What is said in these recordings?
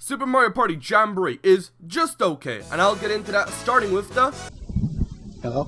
Super Mario Party Jamboree is just okay, and I'll get into that starting with the... Hello?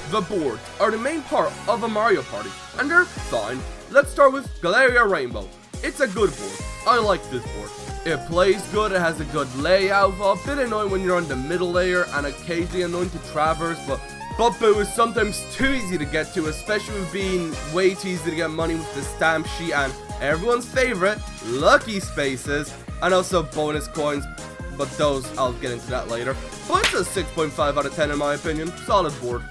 The boards are the main part of a Mario Party, and they're fine. Let's start with Galeria Rainbow. It's a good board. I like this board. It plays good, it has a good layout, a bit annoying when you're on the middle layer, and occasionally annoying to traverse, but Bubbo is sometimes too easy to get to, especially with being way too easy to get money with the stamp sheet and everyone's favorite, lucky spaces, and also bonus coins, but those, I'll get into that later. But it's a 6.5 out of 10 in my opinion, solid board.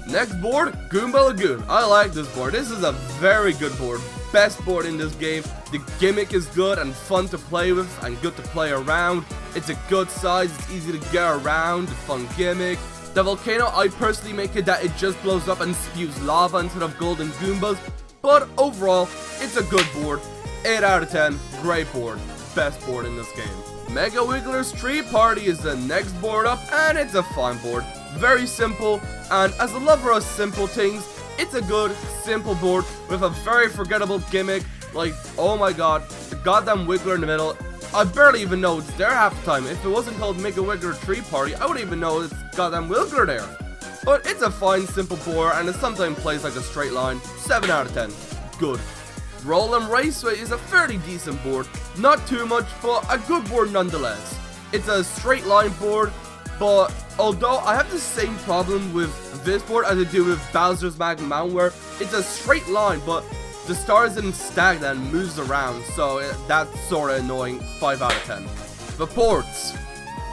Next board, Goomba Lagoon. I like this board. This is a very good board. Best board in this game. The gimmick is good and fun to play with and good to play around. It's a good size, it's easy to get around, a fun gimmick. The volcano, I personally make it that it just blows up and spews lava instead of golden Goombas. But overall, it's a good board. 8 out of 10, great board. Best board in this game. Mega Wiggler's Tree Party is the next board up, and it's a fine board. Very simple, and as a lover of simple things, it's a good, simple board with a very forgettable gimmick. Like, oh my god, the goddamn Wiggler in the middle. I barely even know it's there half the time. If it wasn't called Mega Wiggler Tree Party, I wouldn't even know it's goddamn Wiggler there. But it's a fine, simple board, and it sometimes plays like a straight line. 7 out of 10. Good. Roll'em Raceway is a fairly decent board. Not too much, but a good board nonetheless. It's a straight line board, but although I have the same problem with this board as I do with Bowser's Magic Mountain, where it's a straight line, but the stars isn't stacked and moves around, so that's sorta annoying. 5 out of 10. The ports.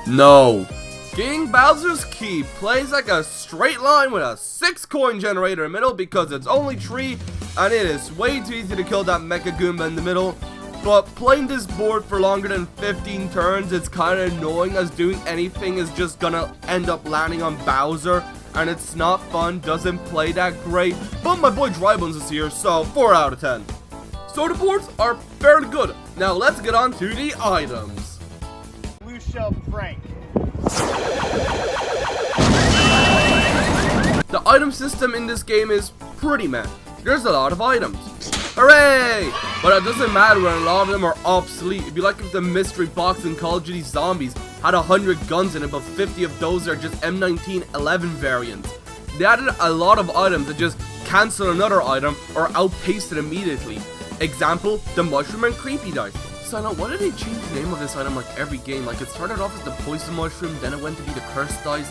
No. King Bowser's Keep plays like a straight line with a 6 coin generator in the middle because it's only 3 and it is way too easy to kill that Mecha Goomba in the middle. But playing this board for longer than 15 turns, it's kind of annoying as doing anything is just gonna end up landing on Bowser. And it's not fun, doesn't play that great. But my boy Drybones is here, so 4 out of 10. So the boards are fairly good. Now let's get on to the items. Blue Shell Frank. The item system in this game is pretty meh. There's a lot of items. Hooray! But it doesn't matter when a lot of them are obsolete. It'd be like if the mystery box in Call of Duty Zombies had 100 guns in it, but 50 of those are just M1911 variants. They added a lot of items that just cancel another item or outpace it immediately. Example, the mushroom and creepy dice. So now, why did they change the name of this item like every game? Like it started off as the poison mushroom, then it went to be the cursed dice,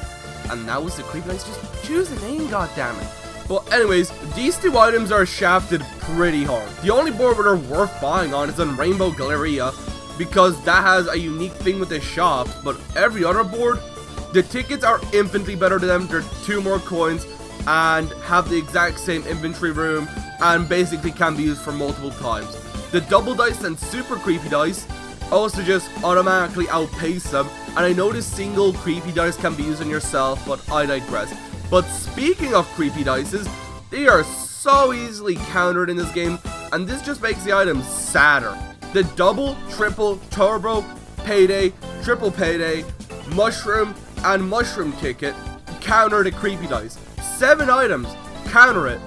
and now it's the creepy dice. Just choose a name, goddammit. But anyways, these two items are shafted pretty hard. The only board where they're worth buying on is on Rainbow Galleria, because that has a unique thing with the shop, but every other board, the tickets are infinitely better than them. They're 2 more coins and have the exact same inventory room and basically can be used for multiple times. The double dice and super creepy dice also just automatically outpace them, and I know the single creepy dice can be used on yourself, but I digress. But speaking of creepy dices, they are so easily countered in this game, and this just makes the items sadder. The double, triple, turbo, payday, triple payday, mushroom, and mushroom ticket counter the creepy dice. 7 items counter it,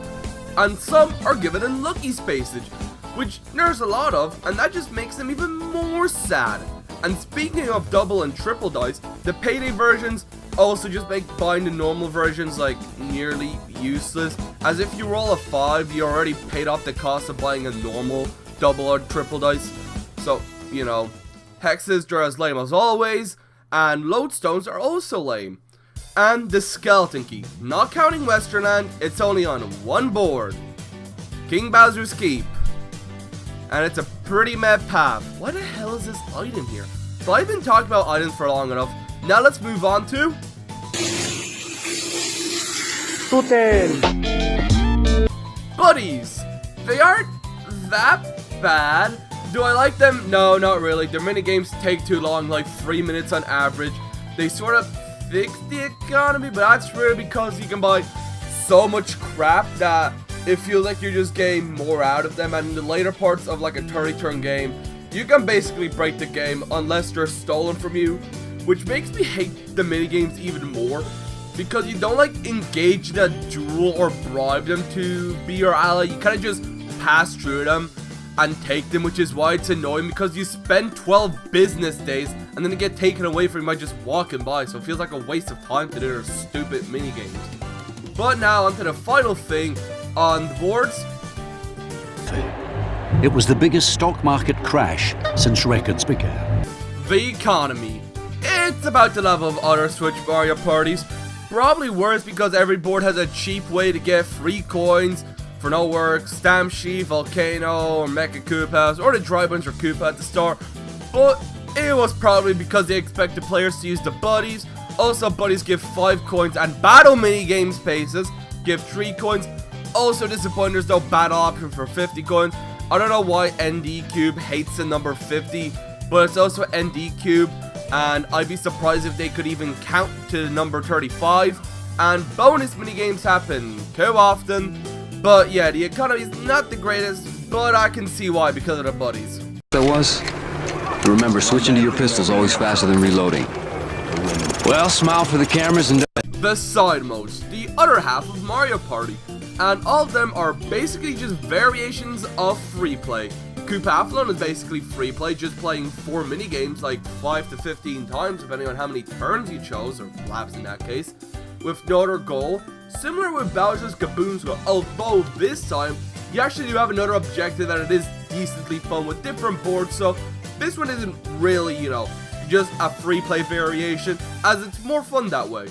and some are given in lucky spaces, which there's a lot of, and that just makes them even more sad. And speaking of double and triple dice, the payday versions also just make buying the normal versions like nearly useless, as if you roll a 5, you already paid off the cost of buying a normal double or triple dice. So, you know, hexes are as lame as always, and lodestones are also lame. And the skeleton key, not counting Westernland, it's only on 1 board. King Bowser's Keep. And it's a pretty meh path. Why the hell is this item here? So I've been talking about items for long enough. Now let's move on to buddies. They aren't that bad. Do I like them? No, not really. Their minigames take too long, like 3 minutes on average. They sort of fix the economy, but that's really because you can buy so much crap that it feels like you're just getting more out of them. And in the later parts of like a 30-turn game, you can basically break the game unless they're stolen from you, which makes me hate the minigames even more, because you don't like engage in a duel or bribe them to be your ally. You kind of just pass through them, and take them, which is why it's annoying, because you spend 12 business days and then they get taken away from you by just walking by, so it feels like a waste of time to do their stupid mini games. But now onto the final thing on the boards. It was the biggest stock market crash since records began. The economy. It's about the level of other Switch Mario parties. Probably worse because every board has a cheap way to get free coins for no work, Stamp Sheet, Volcano, or Mecha Koopas, or the Dry Bunch or Koopa at the start. But it was probably because they expected players to use the buddies. Also, buddies give 5 coins, and battle mini game spaces give 3 coins. Also disappointing there's no battle option for 50 coins. I don't know why ND Cube hates the number 50, but it's also ND Cube, and I'd be surprised if they could even count to the number 35. And bonus minigames happen too often. But yeah, the economy is not the greatest, but I can see why, because of the buddies. That was? Remember, switching to your pistol's always faster than reloading. Well, smile for the cameras and... The side modes, the other half of Mario Party, and all of them are basically just variations of free play. Koopa is basically free play, just playing 4 minigames like 5 to 15 times, depending on how many turns you chose, or laps in that case, with no other goal. Similar with Bowser's Kaboom Squad, although this time, you actually do have another objective that it is decently fun with different boards, so this one isn't really, you know, just a free play variation, as it's more fun that way.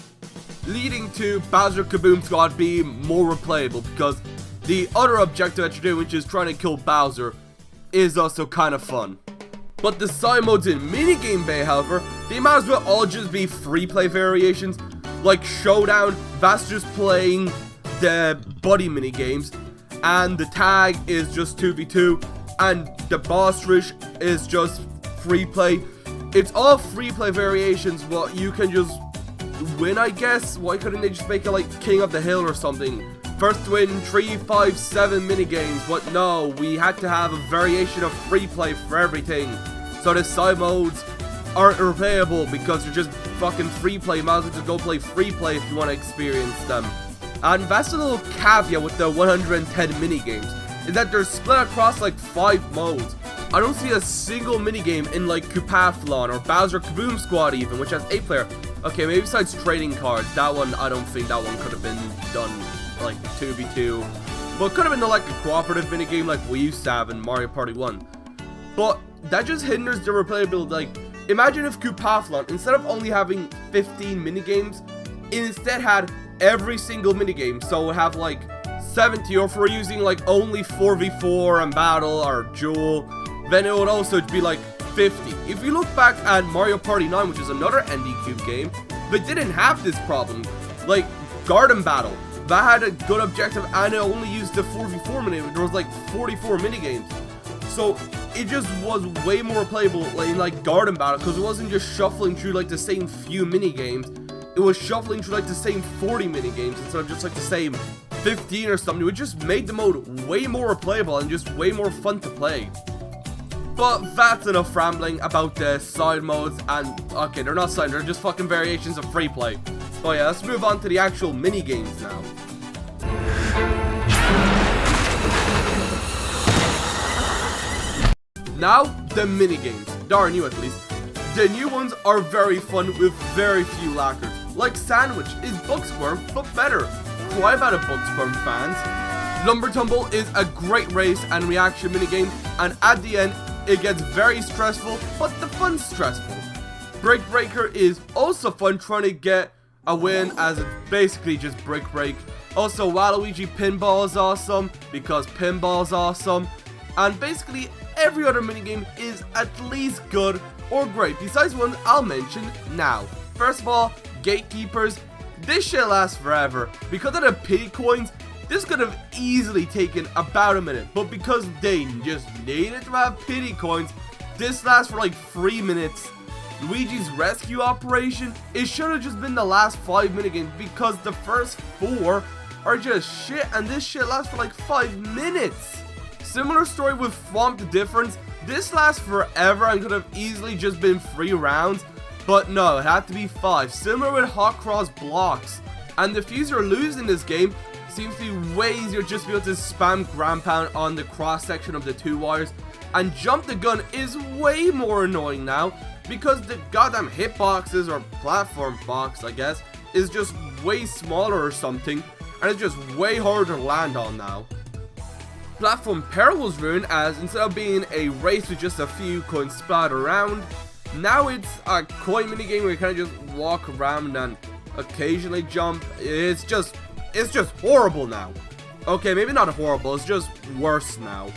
Leading to Bowser Kaboom Squad being more replayable, because the other objective that you're doing, which is trying to kill Bowser, is also kind of fun. But the side modes in Minigame Bay, however, they might as well all just be free play variations, like Showdown, that's just playing the buddy minigames, and the tag is just 2v2, and the boss rush is just free play. It's all free play variations, but you can just win, I guess. Why couldn't they just make it like King of the Hill or something? First to win 3, 5, 7 minigames, but no, we had to have a variation of free play for everything. So the side modes aren't replayable because they're just fucking free play. Might as well just go play free play if you want to experience them. And that's a little caveat with the 110 minigames, is that they're split across like 5 modes. I don't see a single minigame in like Koopathlon or Bowser Kaboom Squad even, which has 8 player. Okay, maybe besides trading cards, that one, I don't think that one could have been done like 2v2. But could have been like a cooperative minigame like we used to have in Mario Party 1. But that just hinders the replayability. Like, imagine if Koopathlon, instead of only having 15 minigames, it instead had every single minigame. So it would have like 70, or if we're using like only 4v4 and battle or duel, then it would also be like 50. If you look back at Mario Party 9, which is another ND Cube game, they didn't have this problem. Like Garden Battle, that had a good objective and it only used the 4v4 minigame. There was like 44 minigames. So it just was way more playable in like Garden Battle, because it wasn't just shuffling through like the same few minigames. It was shuffling through like the same 40 minigames instead of just like the same 15 or something. It just made the mode way more replayable and just way more fun to play. But that's enough rambling about the side modes, and okay, they're not side, they're just fucking variations of free play. But yeah, let's move on to the actual mini games now. Now, the mini games. They are new at least. The new ones are very fun with very few lackers. Like Sandwich is Bug Squirm, but better. Why about a Bug Squirm fans? Lumber Tumble is a great race and reaction minigame, and at the end, it gets very stressful, but the fun's stressful. Brick Breaker is also fun, trying to get a win, as it's basically just Brick Break. Also, Waluigi Pinball is awesome, because Pinball is awesome. And basically, every other minigame is at least good or great, besides one I'll mention now. First of all, Gatekeepers. This shit lasts forever. Because of the pity coins, this could have easily taken about a minute, but because they just needed to have pity coins, this lasts for like 3 minutes. Luigi's Rescue Operation, it should have just been the last 5 minigames, because the first 4 are just shit, and this shit lasts for like 5 minutes. Similar story with Swamp Difference. This lasts forever and could have easily just been 3 rounds, but no, it had to be 5. Similar with Hot Cross Blocks. And the fuse you're losing this game seems to be way easier just to be able to spam ground pound on the cross section of the 2 wires And jump the gun is way more annoying now because the goddamn hitboxes, or platform box I guess, is just way smaller or something, and it's just way harder to land on now. Platform peril was ruined, as instead of being a race with just a few coins splattered around, now it's a coin minigame where you kind of just walk around and occasionally jump. It's just horrible now. Okay, maybe not horrible, it's just worse now.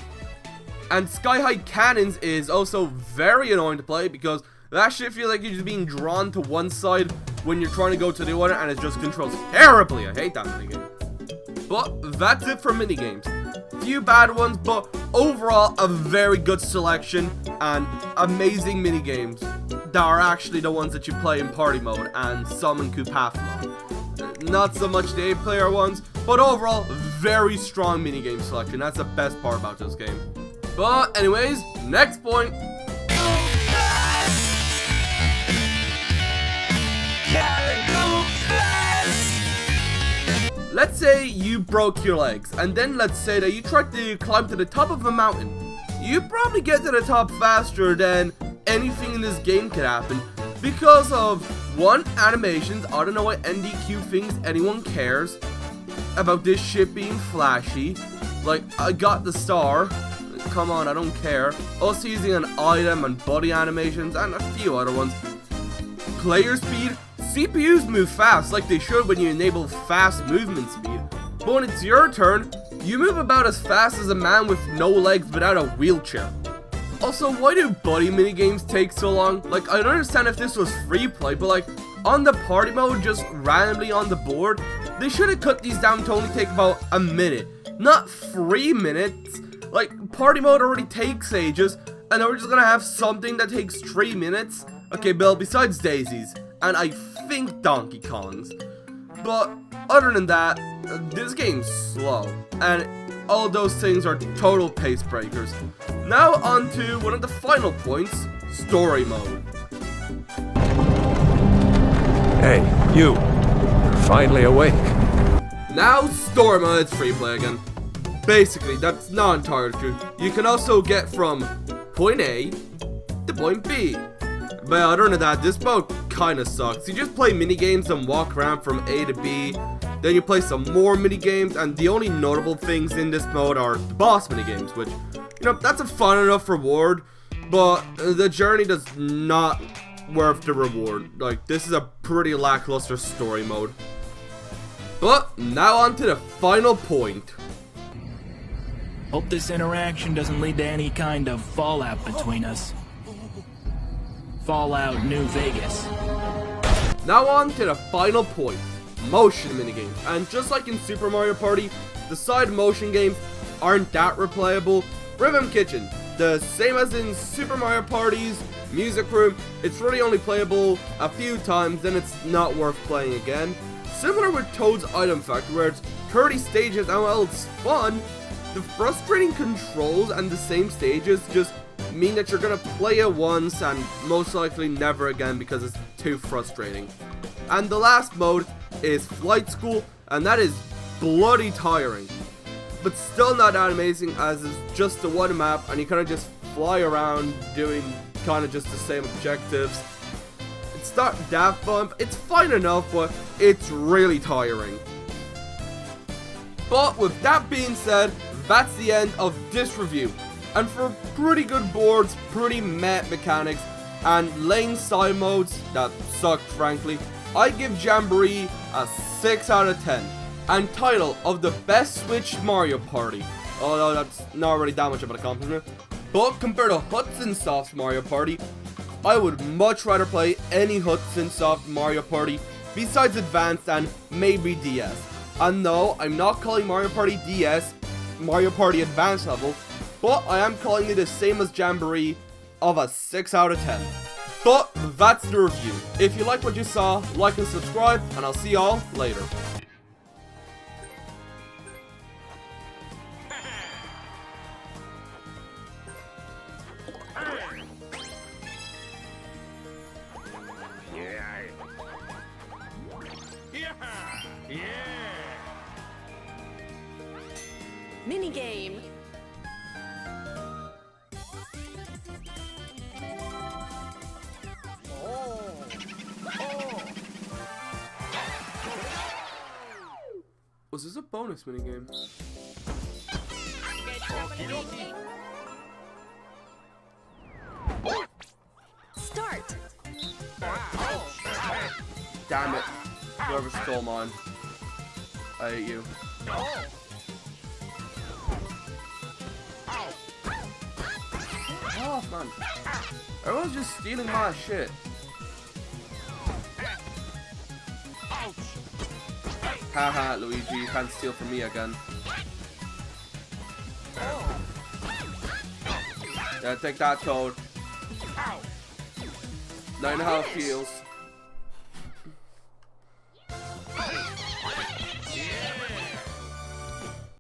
And Sky High Cannons is also very annoying to play because that shit feels like you're just being drawn to one side when you're trying to go to the other, and it just controls terribly. I hate that minigame. But that's it for minigames. Few bad ones, but overall a very good selection and amazing minigames that are actually the ones that you play in party mode and some in Coopathlon. Not so much the 8-player ones, but overall very strong minigame selection. That's the best part about this game. But anyways, next point. Let's say you broke your legs, and then let's say that you tried to climb to the top of a mountain. You probably get to the top faster than anything in this game could happen because of, one, animations. I don't know why NDQ thinks anyone cares about this shit being flashy. Like, I got the star. Come on, I don't care. Also using an item and body animations and a few other ones. Player speed. CPUs move fast like they should when you enable fast movement speed. But when it's your turn, you move about as fast as a man with no legs without a wheelchair. Also, why do buddy minigames take so long? Like, I don't understand if this was free play, but like, on the party mode, just randomly on the board, they should have cut these down to only take about a minute, not 3 minutes. Like, party mode already takes ages, and then we're just gonna have something that takes 3 minutes? Okay, Bill, besides Daisy's, and I think Donkey Kong's. But other than that, this game's slow, and all those things are total pace breakers. Now on to one of the final points, story mode. Hey, you. You're finally awake. Now story mode, it's free play again. Basically, that's not entirely true. You can also get from point A to point B. But other than that, this mode kinda sucks. You just play minigames and walk around from A to B. Then you play some more minigames, and the only notable things in this mode are the boss minigames, which, you know, that's a fun enough reward, but the journey does not worth the reward. Like, this is a pretty lackluster story mode. But now on to the final point. Hope this interaction doesn't lead to any kind of fallout between us. Fallout New Vegas. Now on to the final point, motion minigames. And just like in Super Mario Party, the side motion games aren't that replayable. Rhythm Kitchen, the same as in Super Mario Party's Music Room, it's really only playable a few times, then it's not worth playing again. Similar with Toad's Item Factory, where it's 30 stages, and while it's fun, the frustrating controls and the same stages just mean that you're gonna play it once and most likely never again because it's too frustrating. And the last mode is Flight School, and that is bloody tiring, but still not that amazing, as it's just the one map and you kind of just fly around doing kind of just the same objectives. It's not that fun, it's fine enough, but it's really tiring. But with that being said, that's the end of this review. And for pretty good boards, pretty meh mechanics, and lame side modes that sucked frankly, I give Jamboree a 6 out of 10. And title of the best Switch Mario Party. Although that's not really that much of an accomplishment. But compared to Hudson Soft's Mario Party, I would much rather play any Hudson Soft Mario Party besides Advanced and maybe DS. And no, I'm not calling Mario Party DS Mario Party Advanced level, but I am calling it the same as Jamboree of a 6 out of 10. But that's the review. If you like what you saw, like and subscribe, and I'll see y'all later. Minigame. Was this a bonus minigame? Start. Damn it. Whoever stole mine. I hate you. Oh, man. Everyone's just stealing my shit. Haha, Luigi, you can't steal from me again. Yeah, take that, Toad. 9.5 heals.